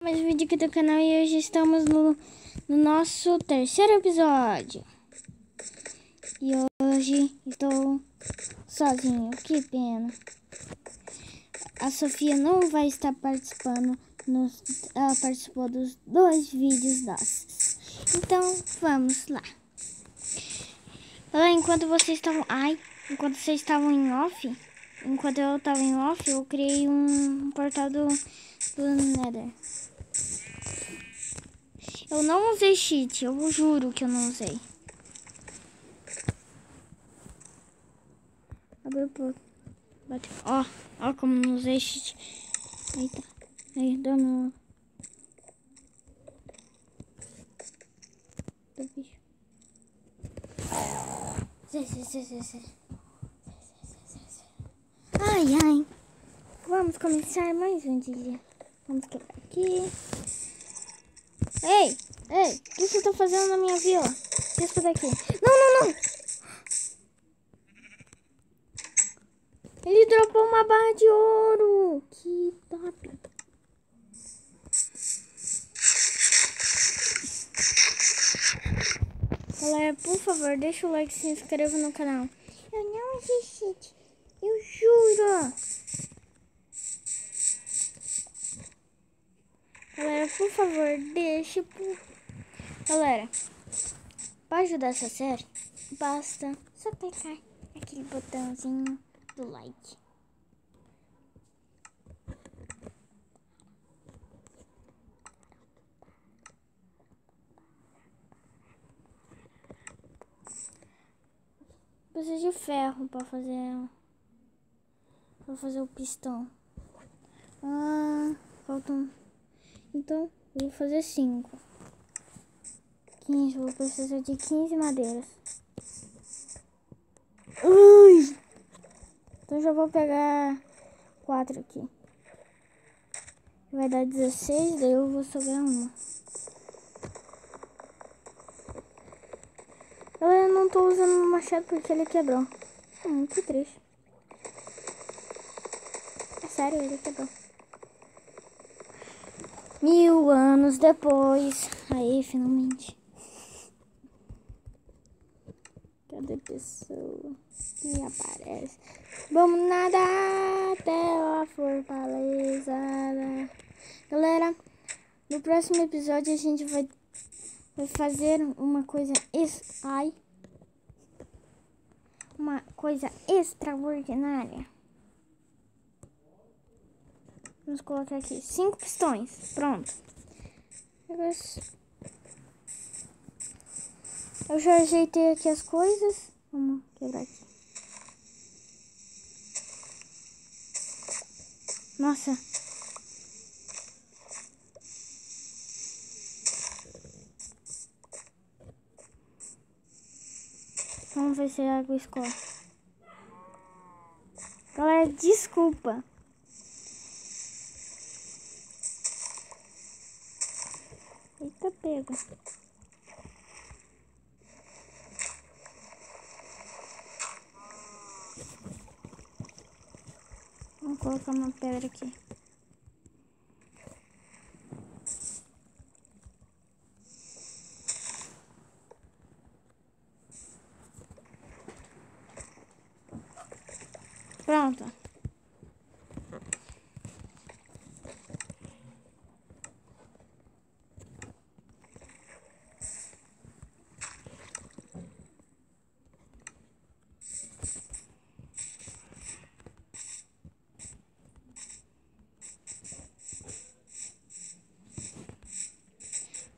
Mais um vídeo aqui do canal e hoje estamos no nosso terceiro episódio. E hoje estou sozinho, que pena. A Sofia não vai estar participando, ela participou dos 2 vídeos nossos. Então vamos lá. Enquanto vocês estavam em off, enquanto eu estava em off, eu criei um portal do Nether. Eu não usei cheat, eu juro que eu não usei. Abriu por... Ó como não usei cheat. Eita. Aí, dano. Do bicho. Ai. Vamos começar mais um dia. Vamos quebrar aqui. Ei, o que você tá fazendo na minha vila? Desça daqui. Não. Ele dropou uma barra de ouro. Que top. Galera, por favor, deixa o like e se inscreva no canal. Eu não assisti. Eu juro. Galera, por favor, deixa. Galera, para ajudar essa série, basta só apertar aquele botãozinho do like. Preciso de ferro para fazer o pistão. Faltam. Então, eu vou fazer 5. 15, vou precisar de 15 madeiras. Ui! Então já vou pegar 4 aqui. Vai dar 16, daí eu vou sobrar uma. Eu não tô usando o machado porque ele quebrou. Que triste. É sério, ele quebrou. 1000 anos depois. Aí, finalmente. Cadê a pessoa que aparece? Vamos nadar até a fortaleza. Galera, no próximo episódio a gente vai fazer uma coisa extraordinária. Vamos colocar aqui 5 pistões. Pronto. Eu já ajeitei aqui as coisas. Vamos quebrar aqui. Nossa. Vamos ver se a água escorre. Galera, desculpa. Eita, pega. Vamos colocar uma pedra aqui. Pronto.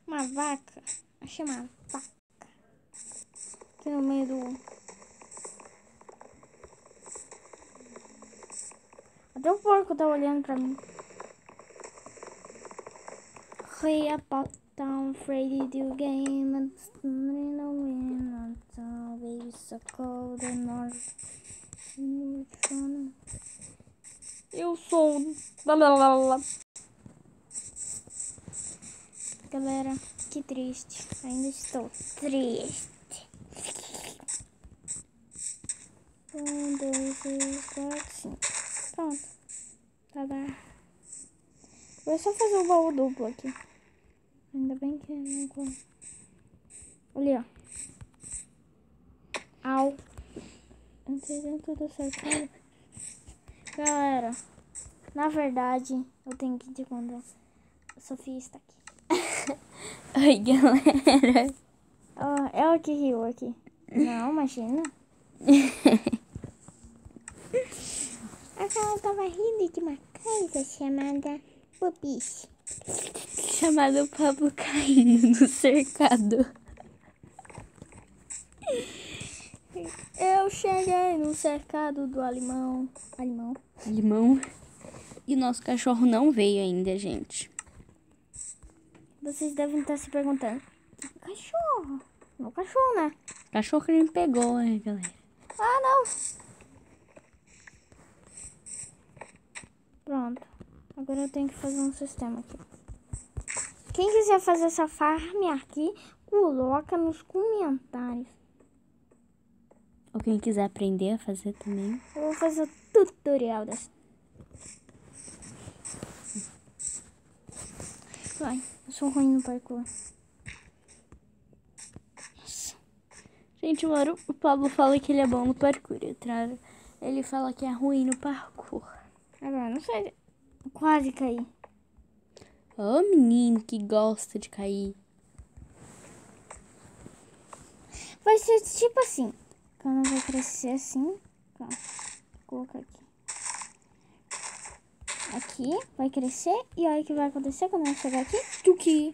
Uma vaca. Achei uma vaca. Aqui no meio do... Até o porco tá olhando pra mim. Hey, about town, Freddy do game, and in the wind, and baby so cold and north. Eu sou. Galera, que triste. Ainda estou triste. 1, 2, 3, 4, 5. Pronto. Tá bom. Vou só fazer o baú duplo aqui. Ainda bem que não... Ali, ó. Au. Entrei dentro do cercado. Galera, na verdade, eu tenho que te contar. A Sofia está aqui. Oi, galera. Ó, ela que riu aqui. Não, imagina. Ela tava rindo de uma coisa chamada bobice. Chamado Pablo caindo no cercado. Eu cheguei no cercado do alemão. Limão. E nosso cachorro não veio ainda, gente. Vocês devem estar se perguntando. Que cachorro? Meu cachorro, né? Cachorro que a gente pegou, né, galera? Ah, não. Pronto. Agora eu tenho que fazer um sistema aqui. Quem quiser fazer essa farm aqui, coloca nos comentários. Ou quem quiser aprender a fazer também. Eu vou fazer o tutorial dessa. Vai, eu sou ruim no parkour. Nossa. Gente, mano, o Pablo fala que ele é bom no parkour. Ele fala que é ruim no parkour. Agora, não sei. Quase caí. Ô, menino que gosta de cair. Vai ser tipo assim. Quando vai crescer assim. Ó, vou colocar aqui. Aqui vai crescer. E olha o que vai acontecer quando eu chegar aqui. Tuki.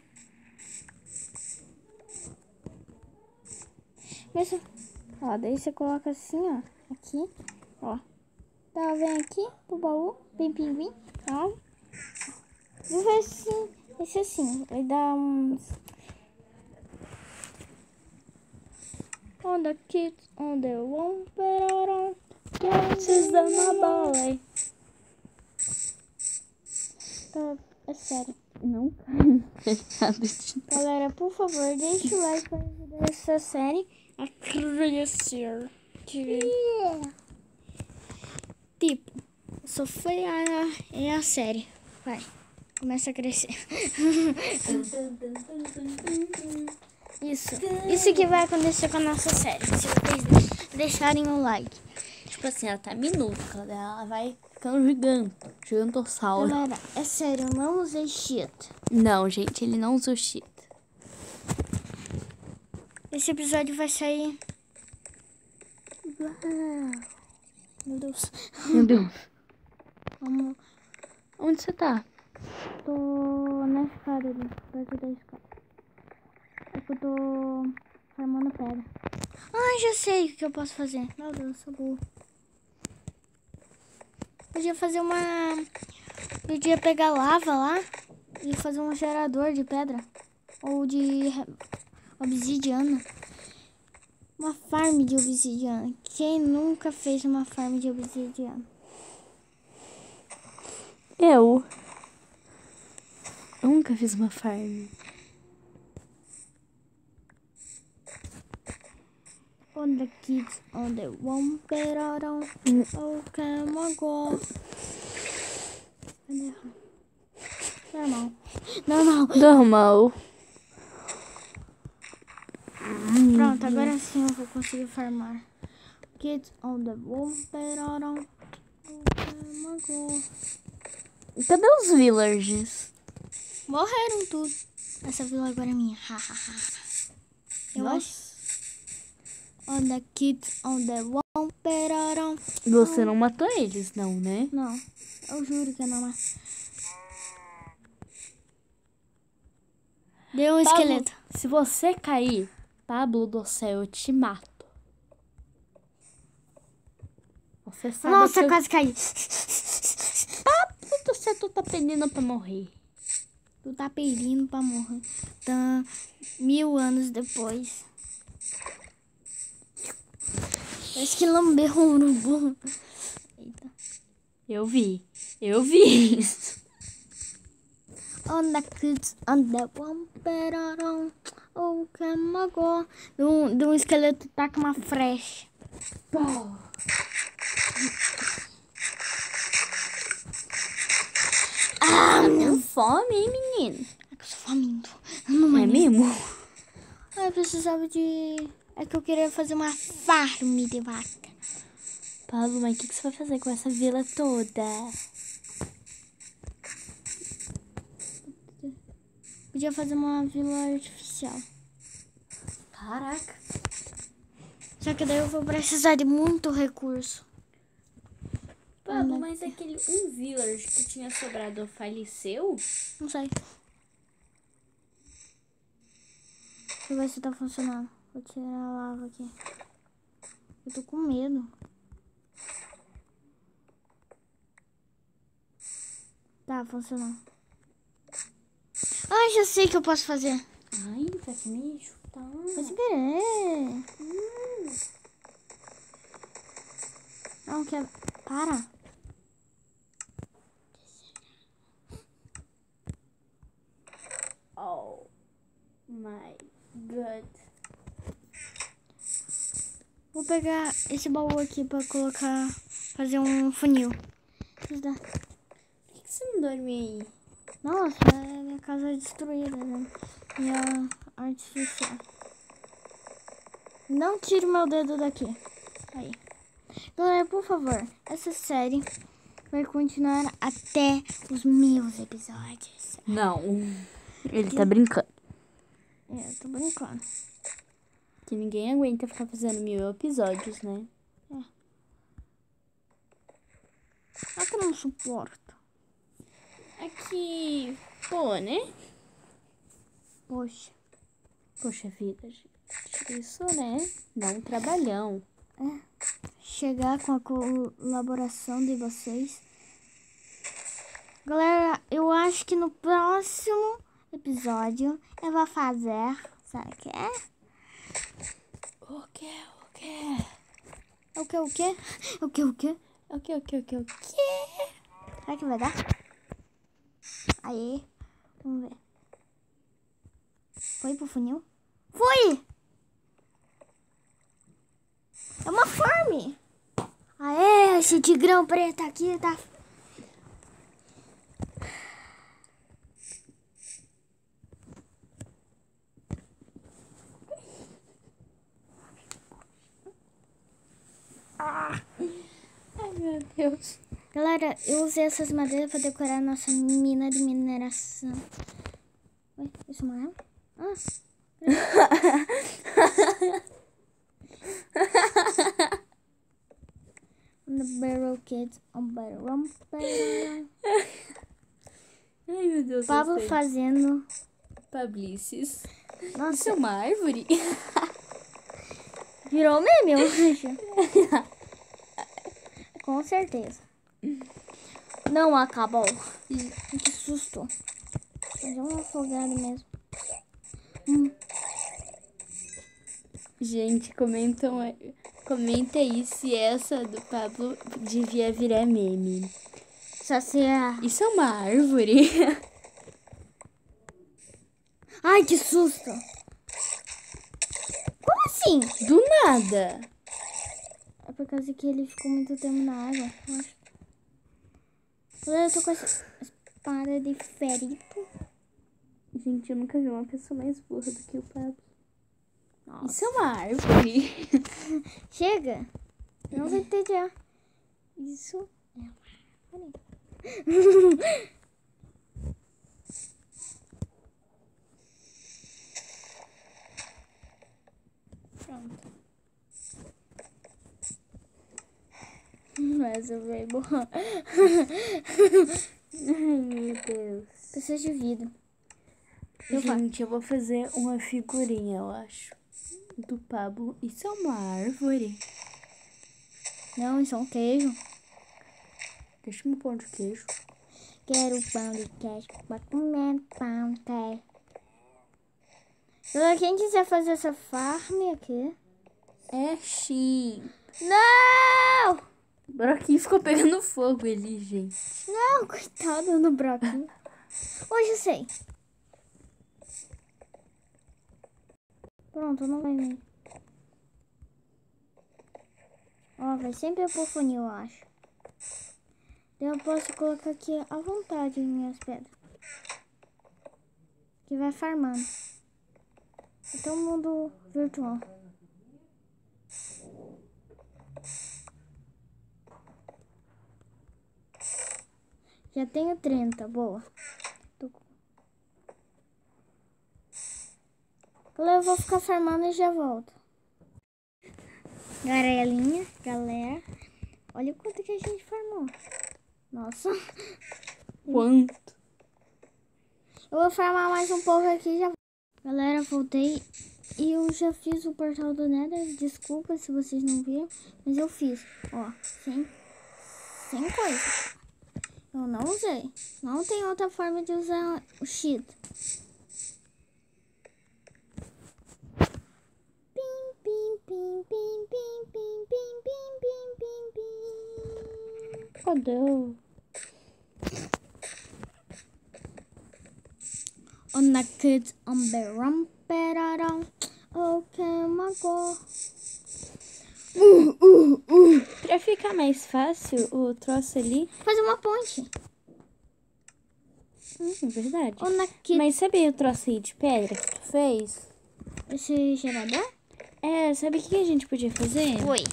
Mas, ó, daí você coloca assim, ó. Aqui, ó. Tá, vem aqui pro baú. Bem pinguim. Ó. E vai ser assim. Vai dar uns... On the kids, on the one, but Vocês dão uma bola. Tá, é sério. Não cai. Galera, por favor, deixa o like para ajudar essa série a crescer. Tipo, Sofia é a série. Vai, começa a crescer. Isso que vai acontecer com a nossa série. Se vocês deixarem o like. Tipo assim, ela tá minúscula, ela vai ficando gigante. Gigantossauro. Galera, é sério, eu não usei cheat. Não, gente, ele não usou cheat. Esse episódio vai sair... Meu Deus. Meu Deus. Vamos... Onde você tá? Tô na escada ali, perto da escada. É que eu tô farmando pedra. Ah, já sei o que eu posso fazer. Meu Deus, sou burro. Podia fazer uma... Podia pegar lava lá e fazer um gerador de pedra. Ou de obsidiana. Uma farm de obsidiana. Quem nunca fez uma farm de obsidiana? Eu nunca fiz uma farm. On the kids, on the one peroron. Oh, come on, go. Normal. Normal. Pronto, agora sim eu vou conseguir farmar. Kids on the one peroron. Oh, come on, go. Cadê os villagers? Morreram tudo. Essa vila agora é minha. Eu acho. On the kids, on the one peroron. Você não matou eles, não, né? Não, eu juro que não é. Deu um Pablo, esqueleto. se você cair, Pablo do céu, eu te mato. Você sabe Nossa, que quase caí. Pablo do céu, tu tá pedindo pra morrer. Tu tá pedindo pra morrer. Tá 1000 anos depois. Parece que lambeu um urubu. Eita. Eu vi isso. On the kids, on the one peroron. Oh, come on, go. De um esqueleto taca uma flecha. Ah, meu fome, hein, menino? É que eu sou faminto. Não É mesmo? Ah, eu precisava de... É que eu queria fazer uma farm de vaca. Pablo, mas o que você vai fazer com essa vila toda? Podia fazer uma vila artificial. Caraca. Só que daí eu vou precisar de muito recurso. Pablo, mas aquele village que tinha sobrado faleceu? Não sei. Deixa eu ver se tá funcionando. Vou tirar a lava aqui. Eu tô com medo. Tá, funcionou. Ai, já sei o que eu posso fazer. Ai, tá que me chutar. Foi sem querer. Não quer. Para. Oh my god. Vou pegar esse baú aqui pra colocar. Fazer um funil. Preciso dar- Por que você não dorme aí? Nossa, minha casa é destruída, né? Minha artificial. Não tire meu dedo daqui. Aí. Galera, por favor, essa série vai continuar até os 1000 episódios. Não. Ele tá brincando. É, eu tô brincando. Que ninguém aguenta ficar fazendo 1000 episódios, né? Só que eu não suporto. Aqui, pô, né? Poxa. Poxa vida, gente. Isso, né? Dá um trabalhão. Chegar com a colaboração de vocês. Galera, eu acho que no próximo episódio eu vou fazer. Sabe o que é? O quê? O que? O quê? O que? O quê? O quê? Será que vai dar? Aí. Vamos ver. Foi pro funil? Foi! É uma farm! Aê, esse tigrão preto aqui tá... Ai, meu Deus. Galera, eu usei essas madeiras pra decorar a nossa mina de mineração. Ué, isso é uma árvore? The Barrel Kids on Barrel. Ai, meu Deus. Pablo eu sei. fazendo... Pablices. Isso Nossa, é uma árvore? virou meme, eu acho. Com certeza. Não acabou. Que susto. Fazer um afogado mesmo. Gente, comenta aí se essa do Pablo devia virar meme. Só se é... Isso é uma árvore? Ai, que susto. Como assim? Do nada. É por causa que ele ficou muito tempo na água, eu acho. Eu tô com essa espada de ferito. Gente, eu nunca vi uma pessoa mais burra do que o Pablo. Nossa. Isso é uma árvore? Chega. Não vai entender. Isso é uma árvore. Pronto. Mas eu vou burra. Ai, meu Deus. Precisa de vida. Gente, eu vou fazer uma figurinha, eu acho. Do Pablo. Isso é uma árvore? Não, isso é um queijo. Deixa eu pôr de queijo. Quero pão de queijo pra comer pão de queijo. Então, quem quiser fazer essa farm aqui... É sim. Não! O broquinho ficou pegando fogo ali, gente. Não, coitado do broquinho. Hoje eu sei. Pronto, não vai vir. Ó, vai sempre pro funil, eu acho. Eu posso colocar aqui à vontade as minhas pedras. Que vai farmando. Até o mundo virtual. Já tenho 30, boa. Eu vou ficar farmando e já volto. Galera. Olha o quanto que a gente farmou. Nossa. Quanto? Eu vou farmar mais um pouco aqui e já volto. Galera, voltei. E eu já fiz o portal do Nether. Desculpa se vocês não viram. Mas eu fiz. Ó, sem coisa. Eu não usei. Não tem outra forma de usar o cheat. Pim, pim, pim, pim, pim, pim, pim, pim, pim, pim, pim. Cadê? On the kids on the rumperarão. Okay, my God. Pra ficar mais fácil o troço ali. Fazer uma ponte. É verdade. On the kids. Mas sabe o troço aí de pedra que tu fez? Esse gerador? É, sabe o que a gente podia fazer? Oi.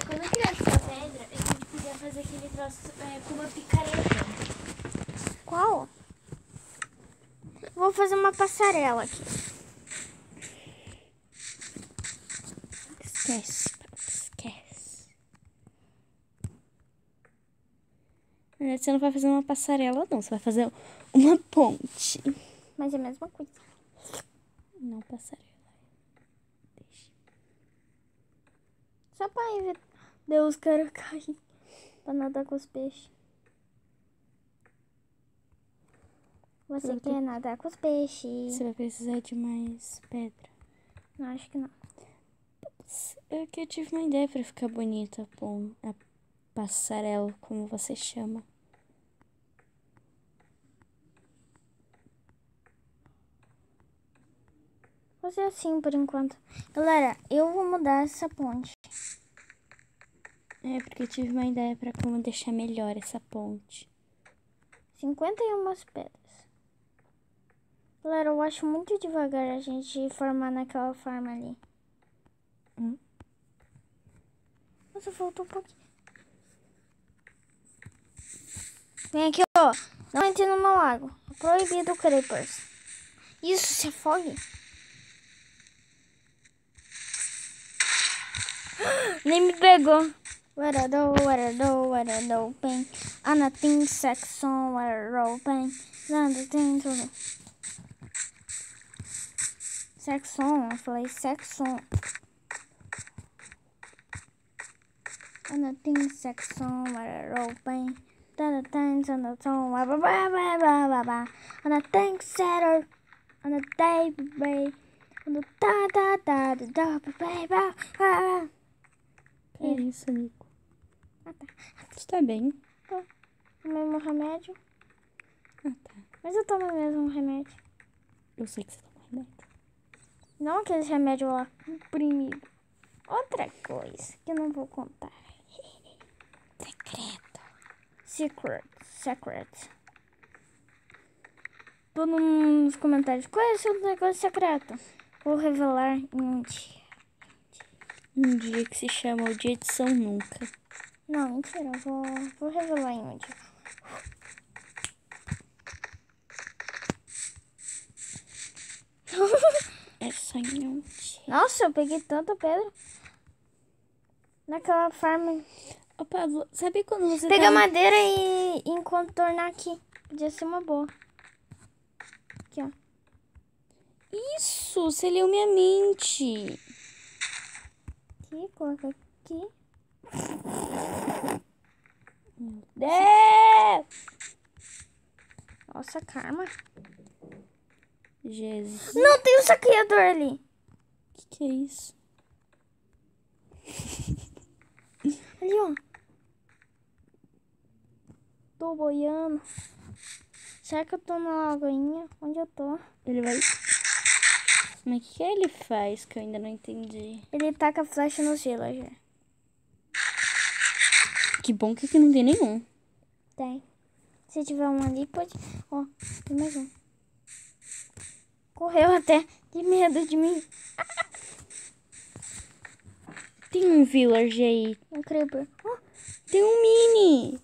Quando eu criasse essa pedra, a gente podia fazer aquele troço com uma picareta. Qual? Vou fazer uma passarela aqui. Esquece. Você não vai fazer uma passarela, não. Você vai fazer uma ponte. Mas é a mesma coisa. Não passarela. Deixa. Só pra evitar Deus quero cair. Pra nadar com os peixes. Você quer nadar com os peixes? Você vai precisar de mais pedra. Não, acho que não. É que eu tive uma ideia pra ficar bonita a passarela, como você chama. Vou fazer assim por enquanto. Galera, eu vou mudar essa ponte. É, porque eu tive uma ideia pra como deixar melhor essa ponte. 51 pedras. Galera, eu acho muito devagar a gente formar naquela forma ali. Nossa, faltou um pouquinho. Vem aqui, ó. Não entre no meu lago. É proibido creepers. Isso, se afogue. Nem me pegou. What I do, pain. Anything section, what I roll, pain. Tudo. Section, eu falei section. Anything section, what I roll, pain. On a tank setter, on a day, baby, on the É isso, amigo. Ah, tá. Você tá bem? Tomei meu remédio. Ah, tá. Mas eu tomo mesmo um remédio. Eu sei que você toma remédio. Não aqueles remédios lá comprimido. Outra coisa que eu não vou contar. Secret. Todo mundo nos comentários. Qual é o seu negócio secreto? Vou revelar em um dia. Um dia que se chama o Dia de São Nunca. Não, mentira. Eu vou revelar em um dia. É só em um dia. Nossa, eu peguei tanta pedra. Naquela farm. Ô, Pablo, sabe quando você Pegar madeira e contornar aqui. Podia ser uma boa. Aqui, ó. Isso, você leu minha mente. Aqui, coloca aqui. Deus! Nossa, karma. Jesus. Não, tem um saqueador ali. Que é isso? Ali, ó. Tô boiando. Será que eu tô na lagoinha? Onde eu tô? Ele vai... Mas o que ele faz que eu ainda não entendi? Ele taca flecha no gelo já. Que bom que aqui não tem nenhum. Tem. Se tiver um ali, pode... Ó, tem mais um. Correu até de medo de mim. Tem um village aí. Um creeper. Ó, Tem um mini.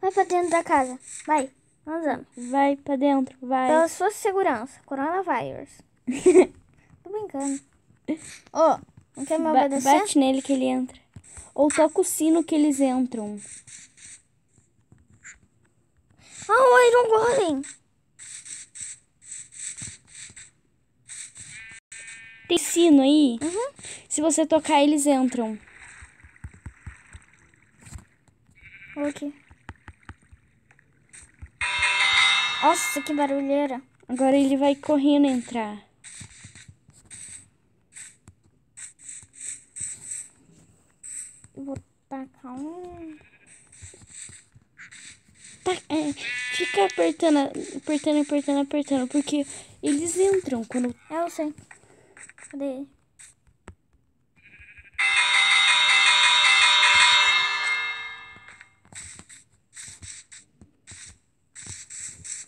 vai pra dentro da casa. Vai, andando. Vai pra dentro, vai. Pela sua segurança. Coronavírus. Tô brincando. Ó, não quer me obedecer? Bate nele que ele entra. Ou toca o sino que eles entram. Ah, o Iron Golem. Tem sino aí? Uhum. Se você tocar, eles entram. Olha aqui. Nossa, que barulheira. Agora ele vai correndo entrar. Eu vou tacar um... Fica apertando, porque eles entram quando... Eu sei. Cadê ele?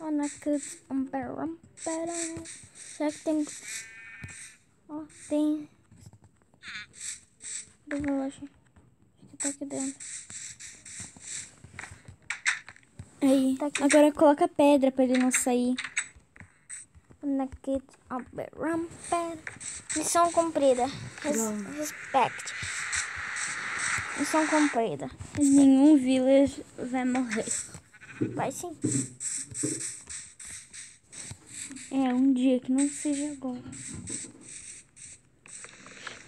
Ó, na Kids Umbrella. Será que tem... Ó, tem... Do village. Acho que tá aqui dentro. Aí, Tá aqui. agora coloca pedra pra ele não sair. Na Kids Umbrella. Missão cumprida. Respect. Missão cumprida. Mas nenhum village vai morrer. Vai sim. É, um dia que não seja agora.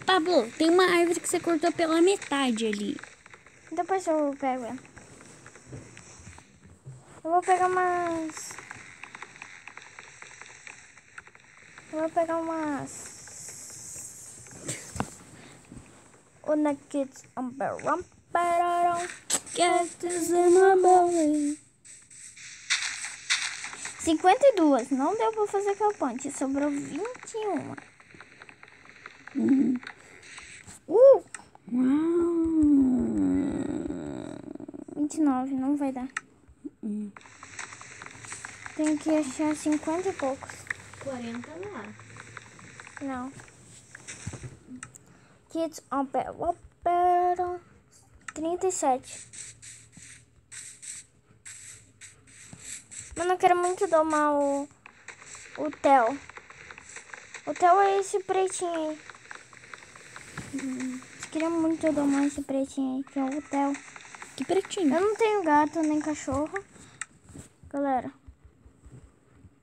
Pablo, tem uma árvore que você cortou pela metade ali. Depois eu pego ela. Eu vou pegar umas... O na Kids Umbrella. Cactus in a belly. 52. Não deu pra fazer aquela ponte. Sobrou 21. Uau. 29. Não vai dar. Tenho que achar 50 e poucos. 40 lá. Não. Kids Umbrella. 37. Mas eu quero muito domar o Theo. O Theo é esse pretinho aí. Eu queria muito domar esse pretinho aí, que é o Theo. Que pretinho. Eu não tenho gato nem cachorro. Galera,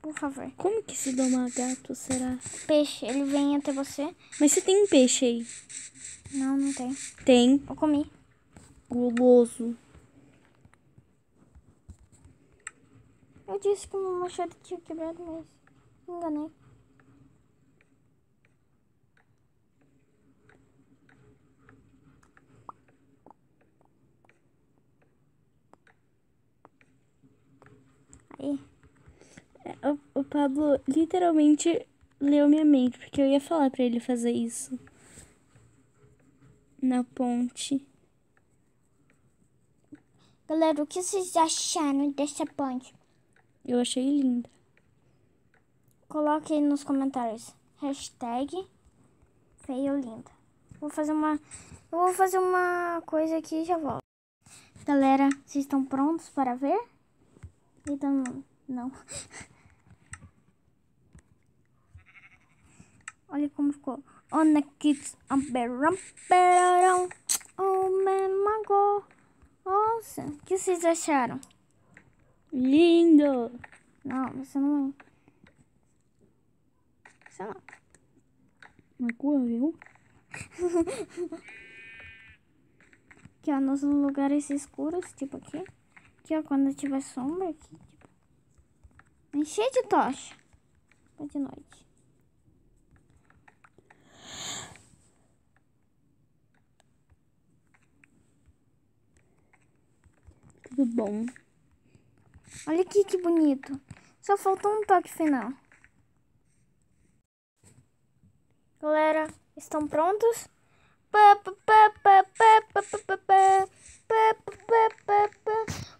por favor. Como que se doma gato, será? Peixe, ele vem até você. Mas você tem um peixe aí? Não, não tem. Tem. Eu comi. Guloso. Eu disse que o meu machado tinha quebrado, mas me enganei. Aí. O Pablo literalmente leu minha mente, porque eu ia falar pra ele fazer isso. Na ponte. Galera, o que vocês acharam dessa ponte? Eu achei linda. Coloque aí nos comentários. Hashtag feio linda. Eu vou fazer uma coisa aqui e já volto. Galera, vocês estão prontos para ver? Então, não. Olha como ficou. On the kids, oh man, mago. Nossa, o que vocês acharam? Lindo! Não, você não é. Você não. Magoa, viu? Aqui, ó, nos lugares escuros, tipo aqui. Aqui, ó, quando tiver sombra aqui, tipo. Encher de tocha. Pra de noite. Tudo bom. Olha aqui que bonito. Só faltou um toque final. Galera, estão prontos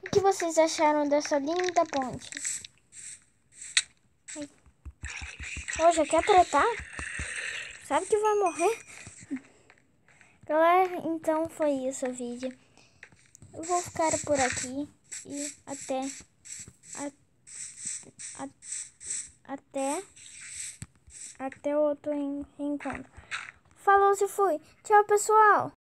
O que vocês acharam dessa linda ponte? Hoje quer tretar? Sabe que vai morrer? Galera, então foi isso o vídeo. Eu vou ficar por aqui e até outro reencontro. Falou, se fui. Tchau, pessoal.